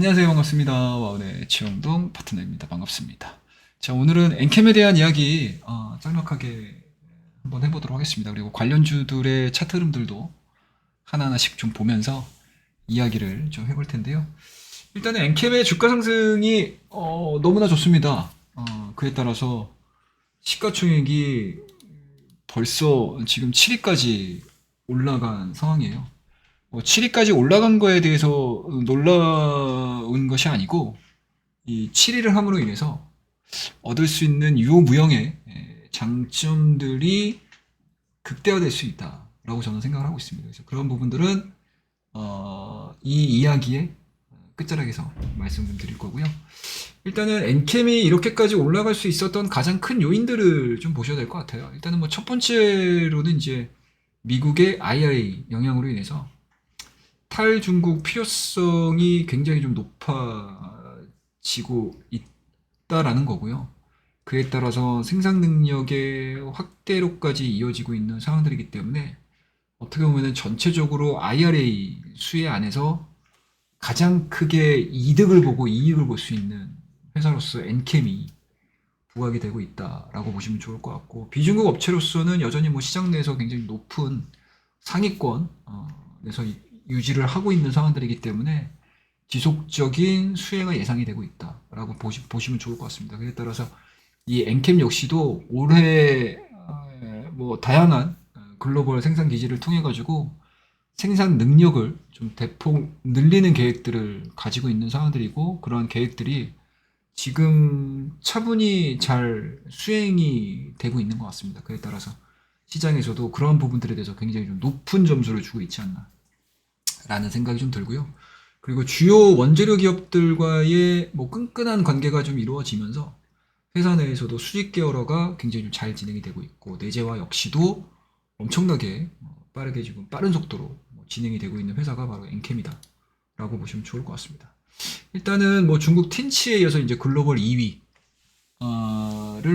안녕하세요. 반갑습니다. 와운의 최영동 파트너입니다. 반갑습니다. 자, 오늘은 엔캠에 대한 이야기 짤막하게 한번 해보도록 하겠습니다. 그리고 관련주들의 차트 흐름들도 하나하나씩 좀 보면서 이야기를 좀 해볼 텐데요. 일단은 엔캠의 주가 상승이 너무나 좋습니다. 그에 따라서 시가총액이 벌써 지금 7위까지 올라간 상황이에요. 7위까지 올라간 거에 대해서 놀라운 것이 아니고 이 7위를 함으로 인해서 얻을 수 있는 유효무형의 장점들이 극대화될 수 있다라고 저는 생각을 하고 있습니다. 그래서 그런 부분들은 이 이야기의 끝자락에서 말씀 좀 드릴 거고요. 일단은 엔캠이 이렇게까지 올라갈 수 있었던 가장 큰 요인들을 좀 보셔야 될 것 같아요. 일단은 뭐 첫 번째로는 이제 미국의 IRA 영향으로 인해서 탈중국 필요성이 굉장히 좀 높아지고 있다라는 거고요. 그에 따라서 생산 능력의 확대로까지 이어지고 있는 상황들이기 때문에 어떻게 보면 전체적으로 IRA 수혜 안에서 가장 크게 이득을 보고 이익을 볼 수 있는 회사로서 엔캠이 부각이 되고 있다라고 보시면 좋을 것 같고, 비중국 업체로서는 여전히 뭐 시장 내에서 굉장히 높은 상위권 에서 유지를 하고 있는 상황들이기 때문에 지속적인 수혜가 예상이 되고 있다라고 보시면 좋을 것 같습니다. 그에 따라서 이 엔캠 역시도 올해 뭐 다양한 글로벌 생산 기지를 통해 가지고 생산 능력을 좀 대폭 늘리는 계획들을 가지고 있는 상황들이고, 그러한 계획들이 지금 차분히 잘 수행이 되고 있는 것 같습니다. 그에 따라서 시장에서도 그러한 부분들에 대해서 굉장히 좀 높은 점수를 주고 있지 않나 라는 생각이 좀 들고요. 그리고 주요 원재료 기업들과의 뭐 끈끈한 관계가 좀 이루어지면서 회사 내에서도 수직 계열화가 굉장히 좀 잘 진행이 되고 있고, 내재화 역시도 엄청나게 빠르게 지금 빠른 속도로 진행이 되고 있는 회사가 바로 엔캠이다 라고 보시면 좋을 것 같습니다. 일단은 뭐 중국 틴치에 이어서 이제 글로벌 2위를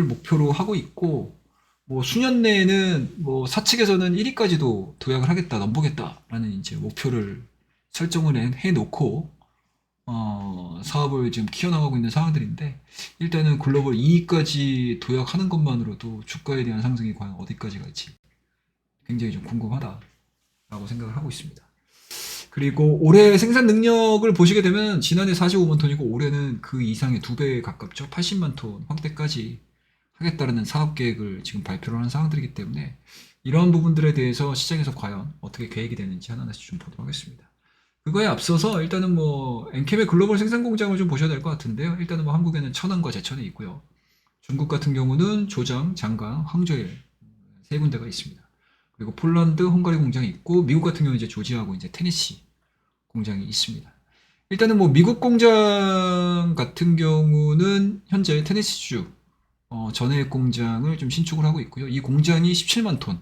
목표로 하고 있고, 뭐 수년 내에는 뭐 사측에서는 1위까지도 도약을 하겠다, 넘보겠다라는 이제 목표를 설정을 해놓고 사업을 지금 키워나가고 있는 상황들인데, 일단은 글로벌 2위까지 도약하는 것만으로도 주가에 대한 상승이 과연 어디까지 갈지 굉장히 좀 궁금하다라고 생각을 하고 있습니다. 그리고 올해 생산 능력을 보시게 되면 지난해 45만 톤이고 올해는 그 이상의 2배에 가깝죠. 80만 톤 확대까지 하겠다는 사업 계획을 지금 발표를 하는 상황들이기 때문에 이러한 부분들에 대해서 시장에서 과연 어떻게 계획이 되는지 하나씩 좀 보도록 하겠습니다. 그거에 앞서서 일단은 뭐 엔캠의 글로벌 생산 공장을 좀 보셔야 될 것 같은데요. 일단은 뭐 한국에는 천안과 제천에 있고요. 중국 같은 경우는 조장, 장강, 항저에 세 군데가 있습니다. 그리고 폴란드, 헝가리 공장이 있고, 미국 같은 경우는 이제 조지아하고 이제 테네시 공장이 있습니다. 일단은 뭐 미국 공장 같은 경우는 현재 테네시주 전해액 공장을 좀 신축을 하고 있고요. 이 공장이 17만 톤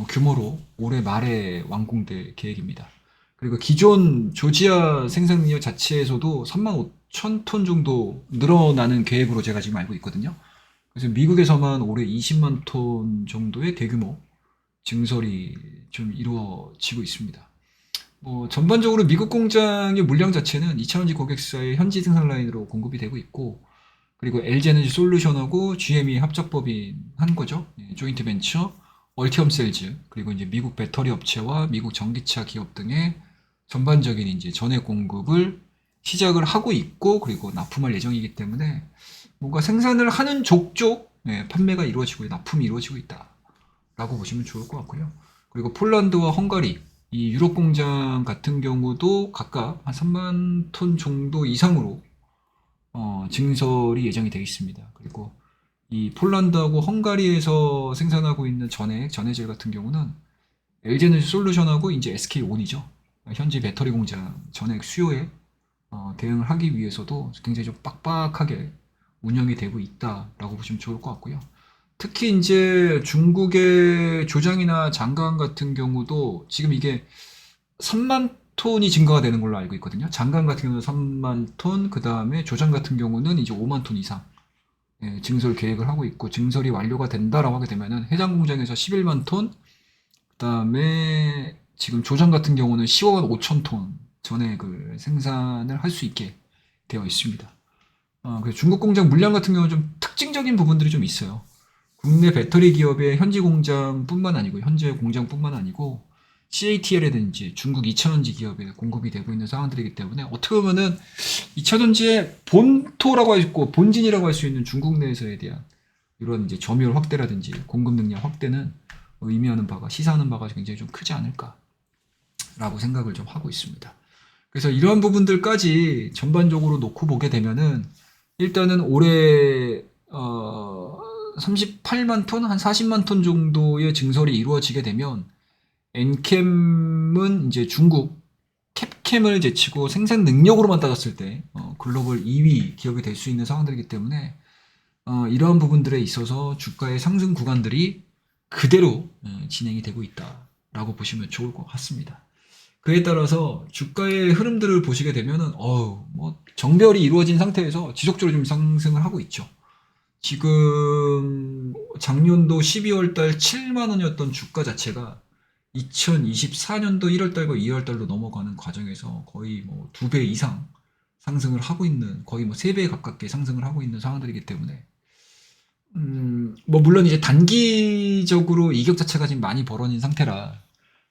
규모로 올해 말에 완공될 계획입니다. 그리고 기존 조지아 생산 능력 자체에서도 3만 5천 톤 정도 늘어나는 계획으로 제가 지금 알고 있거든요. 그래서 미국에서만 올해 20만 톤 정도의 대규모 증설이 좀 이루어지고 있습니다. 뭐 전반적으로 미국 공장의 물량 자체는 2차원지 고객사의 현지 생산 라인으로 공급이 되고 있고, 그리고 LG에너지 솔루션하고 GM이 합작법인 한 거죠. 조인트 벤처, 얼티엄 셀즈, 그리고 이제 미국 배터리 업체와 미국 전기차 기업 등의 전반적인 이제 전해 공급을 시작을 하고 있고, 그리고 납품할 예정이기 때문에 뭔가 생산을 하는 족족 판매가 이루어지고 납품이 이루어지고 있다라고 보시면 좋을 것 같고요. 그리고 폴란드와 헝가리, 이 유럽 공장 같은 경우도 각각 한 3만 톤 정도 이상으로 증설이 예정이 되어 있습니다. 그리고 이 폴란드하고 헝가리에서 생산하고 있는 전해질 같은 경우는 LG에너지 솔루션하고 이제 SK온이죠. 현지 배터리 공장 전액 수요에 대응을 하기 위해서도 굉장히 좀 빡빡하게 운영이 되고 있다라고 보시면 좋을 것 같고요. 특히 이제 중국의 조장이나 장강 같은 경우도 지금 이게 3만 톤이 증가가 되는 걸로 알고 있거든요. 장강 같은 경우는 3만 톤, 그 다음에 조장 같은 경우는 이제 5만 톤 이상 증설 계획을 하고 있고, 증설이 완료가 된다라고 하게 되면은 해당 공장에서 11만 톤, 그 다음에 지금 조장 같은 경우는 15만 5천 톤 전액을 생산을 할 수 있게 되어 있습니다. 그래서 중국 공장 물량 같은 경우는 좀 특징적인 부분들이 좀 있어요. 국내 배터리 기업의 현지 공장뿐만 아니고 현재 공장뿐만 아니고 CATL이라든지 중국 이차전지 기업에 공급이 되고 있는 상황들이기 때문에 어떻게 보면은 이차전지의 본토라고 할 수 있고 본진이라고 할 수 있는 중국 내에서에 대한 이런 이제 점유율 확대라든지 공급 능력 확대는 의미하는 바가 시사하는 바가 굉장히 좀 크지 않을까라고 생각을 좀 하고 있습니다. 그래서 이러한 부분들까지 전반적으로 놓고 보게 되면은 일단은 올해 38만 톤, 한 40만 톤 정도의 증설이 이루어지게 되면 엔캠은 이제 중국 캡캠을 제치고 생산 능력으로만 따졌을 때 글로벌 2위 기업이 될 수 있는 상황들이기 때문에 이러한 부분들에 있어서 주가의 상승 구간들이 그대로 진행이 되고 있다라고 보시면 좋을 것 같습니다. 그에 따라서 주가의 흐름들을 보시게 되면은 뭐 정배열이 이루어진 상태에서 지속적으로 좀 상승을 하고 있죠. 지금 작년도 12월 달 7만 원이었던 주가 자체가 2024년도 1월 달과 2월 달로 넘어가는 과정에서 거의 뭐 2배 이상 상승을 하고 있는, 거의 뭐 3배 가깝게 상승을 하고 있는 상황들이기 때문에 뭐 물론 이제 단기적으로 이격 자체가 지금 많이 벌어진 상태라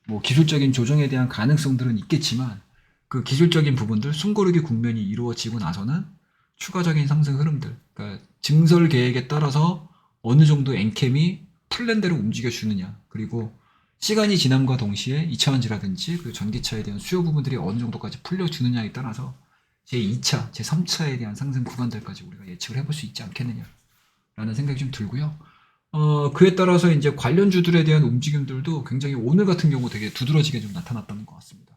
뭐 기술적인 조정에 대한 가능성들은 있겠지만 그 기술적인 부분들 숨고르기 국면이 이루어지고 나서는 추가적인 상승 흐름들, 그러니까 증설 계획에 따라서 어느 정도 엔캠이 플랜대로 움직여 주느냐, 그리고 시간이 지남과 동시에 이차전지라든지 그 전기차에 대한 수요 부분들이 어느 정도까지 풀려주느냐에 따라서 제2차, 제3차에 대한 상승 구간들까지 우리가 예측을 해볼 수 있지 않겠느냐라는 생각이 좀 들고요. 그에 따라서 이제 관련주들에 대한 움직임들도 굉장히 오늘 같은 경우 되게 두드러지게 좀 나타났다는 것 같습니다.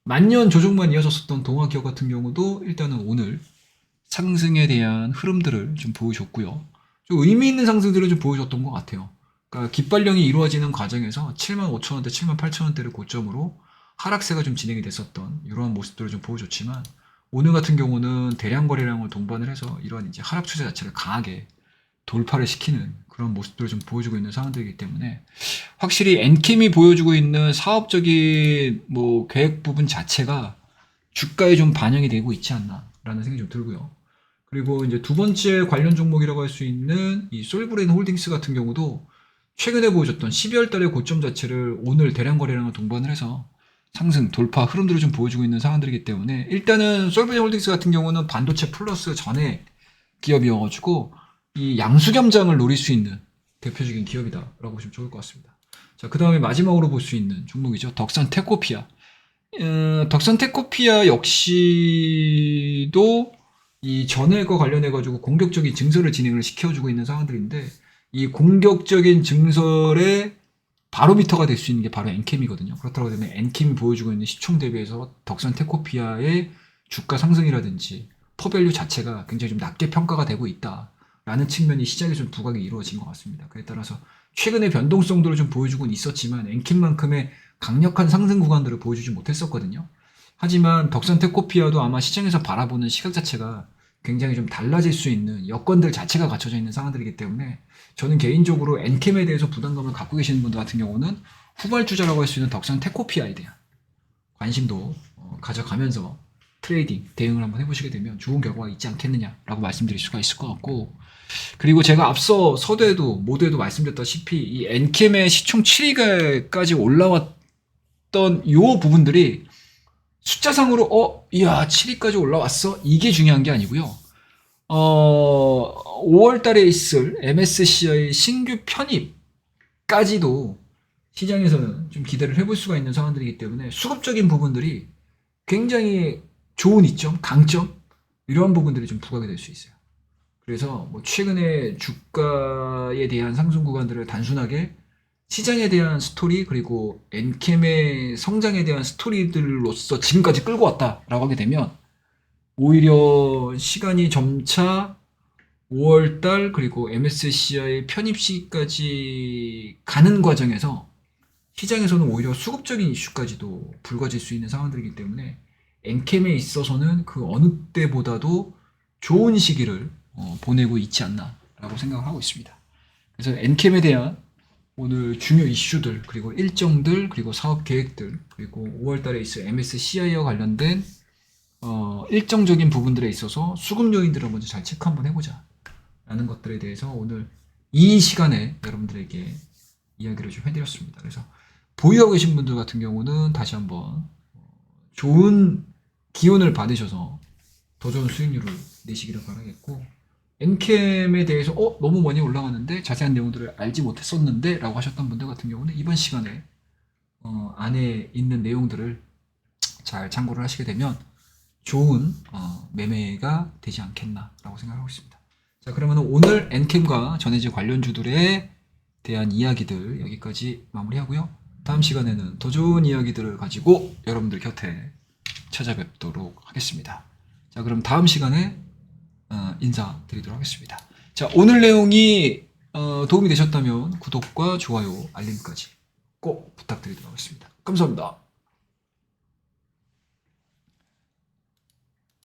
만년 조정만 이어졌었던 동아기업 같은 경우도 일단은 오늘 상승에 대한 흐름들을 좀 보여줬고요. 좀 의미 있는 상승들을 좀 보여줬던 것 같아요. 그러니까 깃발령이 이루어지는 과정에서 75,000원대, 78,000원대를 고점으로 하락세가 좀 진행이 됐었던 이러한 모습들을 좀 보여줬지만 오늘 같은 경우는 대량 거래량을 동반을 해서 이러한 이제 하락 추세 자체를 강하게 돌파를 시키는 그런 모습들을 좀 보여주고 있는 상황들이기 때문에 확실히 엔캠이 보여주고 있는 사업적인 뭐 계획 부분 자체가 주가에 좀 반영이 되고 있지 않나라는 생각이 좀 들고요. 그리고 이제 두 번째 관련 종목이라고 할 수 있는 이 솔브레인 홀딩스 같은 경우도 최근에 보여줬던 12월 달의 고점 자체를 오늘 대량 거래량을 동반을 해서 상승, 돌파 흐름들을 좀 보여주고 있는 상황들이기 때문에 일단은 솔브레인 홀딩스 같은 경우는 반도체 플러스 전에 기업이어가지고 이 양수겸장을 노릴 수 있는 대표적인 기업이다라고 보시면 좋을 것 같습니다. 자, 그 다음에 마지막으로 볼 수 있는 종목이죠. 덕산 테코피아. 덕산 테코피아 역시도 이 전액과 관련해가지고 공격적인 증설을 진행을 시켜주고 있는 상황들인데 이 공격적인 증설의 바로미터가 될 수 있는 게 바로 엔캠이거든요. 그렇다고 되면 엔캠이 보여주고 있는 시총 대비해서 덕산 테코피아의 주가 상승이라든지 퍼밸류 자체가 굉장히 좀 낮게 평가가 되고 있다라는 측면이 시장에 좀 부각이 이루어진 것 같습니다. 그에 따라서 최근에 변동성들을 좀 보여주고는 있었지만 엔캠만큼의 강력한 상승 구간들을 보여주지 못했었거든요. 하지만 덕산 테코피아도 아마 시장에서 바라보는 시각 자체가 굉장히 좀 달라질 수 있는 여건들 자체가 갖춰져 있는 상황들이기 때문에 저는 개인적으로 엔캠에 대해서 부담감을 갖고 계시는 분들 같은 경우는 후발주자라고 할 수 있는 덕산 테코피아에 대한 관심도 가져가면서 트레이딩, 대응을 한번 해보시게 되면 좋은 결과가 있지 않겠느냐라고 말씀드릴 수가 있을 것 같고, 그리고 제가 앞서 서두에도 모두에도 말씀드렸다시피 이 엔캠의 시총 7위까지 올라왔던 이 부분들이 숫자상으로 이야 7위까지 올라왔어? 이게 중요한 게 아니고요. 5월 달에 있을 MSCI 신규 편입까지도 시장에서는 좀 기대를 해볼 수가 있는 상황들이기 때문에 수급적인 부분들이 굉장히 좋은 이점, 강점 이런 부분들이 좀 부각이 될 수 있어요. 그래서 뭐 최근에 주가에 대한 상승 구간들을 단순하게 시장에 대한 스토리 그리고 엔캠의 성장에 대한 스토리들로서 지금까지 끌고 왔다라고 하게 되면 오히려 시간이 점차 5월달 그리고 MSCI 편입 시기까지 가는 과정에서 시장에서는 오히려 수급적인 이슈까지도 불거질 수 있는 상황들이기 때문에 엔캠에 있어서는 그 어느 때보다도 좋은 시기를 보내고 있지 않나라고 생각을 하고 있습니다. 그래서 엔캠에 대한 오늘 중요 이슈들, 그리고 일정들, 그리고 사업 계획들, 그리고 5월 달에 있을 MSCI와 관련된 일정적인 부분들에 있어서 수급 요인들을 먼저 잘 체크 한번 해보자 라는 것들에 대해서 오늘 이 시간에 여러분들에게 이야기를 좀 해드렸습니다. 그래서 보유하고 계신 분들 같은 경우는 다시 한번 좋은 기운을 받으셔서 더 좋은 수익률을 내시기를 바라겠고, 엔캠에 대해서 너무 많이 올라가는데 자세한 내용들을 알지 못했었는데 라고 하셨던 분들 같은 경우는 이번 시간에 안에 있는 내용들을 잘 참고를 하시게 되면 좋은 매매가 되지 않겠나라고 생각하고 있습니다. 자, 그러면 오늘 엔캠과 전해질 관련주들에 대한 이야기들 여기까지 마무리하고요. 다음 시간에는 더 좋은 이야기들을 가지고 여러분들 곁에 찾아뵙도록 하겠습니다. 자, 그럼 다음 시간에 인사드리도록 하겠습니다. 자, 오늘 내용이 도움이 되셨다면 구독과 좋아요, 알림까지 꼭 부탁드리도록 하겠습니다. 감사합니다.